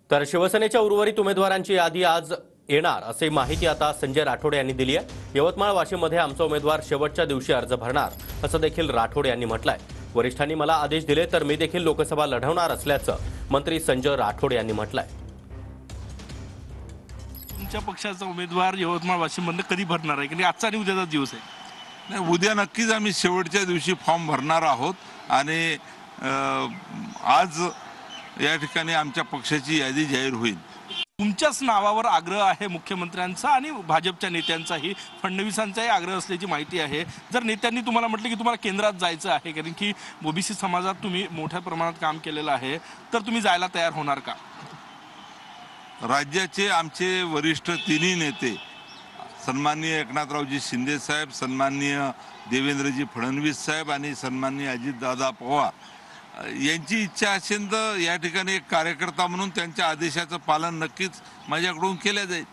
तर शिवसेनेच्या उर्वरित उमेदवारांची यादी आज येणार असे माहिती आता संजय राठोड यांनी दिली आहे। यवतमाळ वाशिममध्ये आमचा उमेदवार शेवटच्या दिवशी अर्ज भरणार असं देखील राठोड यांनी म्हटलंय। वरिष्ठांनी मला आदेश दिले तर मी देखील लोकसभा लढवणार असल्याचं मंत्री संजय राठोड यांनी म्हटलंय। तुमच्या पक्षाचा उमेदवार यवतमाळ वाशिममध्ये कधी भरणार आहे की आजचा आणि उद्याचा दिवस आहे? नाही, उद्या नक्कीच आम्ही शेवटच्या दिवशी फॉर्म भरणार आहोत आणि आज या ठिकाणी आमच्या पक्षाची यादी जाहीर होईल। तुमच्याच नावावर आग्रह आहे मुख्यमंत्र्यांचा आणि भाजपच्या नेत्यांचाही, फडणवीसांचाही आग्रह असल्याची माहिती आहे। जर नेत्यांनी तुम्हाला म्हटलं की तुम्हाला केंद्रात जायचं आहे कारण की ओबीसी समाजात तुम्ही मोठ्या प्रमाणात काम केलेलं आहे, तर तुम्ही जायला तयार होणार का? राज्याचे आमचे वरिष्ठ तिन्ही नेते सन्माननीय एकनाथरावजी शिंदे साहेब, सन्माननीय देवेंद्रजी फडणवीस साहेब आणि सन्माननीय अजितदादा पवार यांची इच्छा असेल तर या ठिकाणी एक कार्यकर्ता म्हणून त्यांच्या आदेशाचं पालन नक्कीच माझ्याकडून केलं जाईल।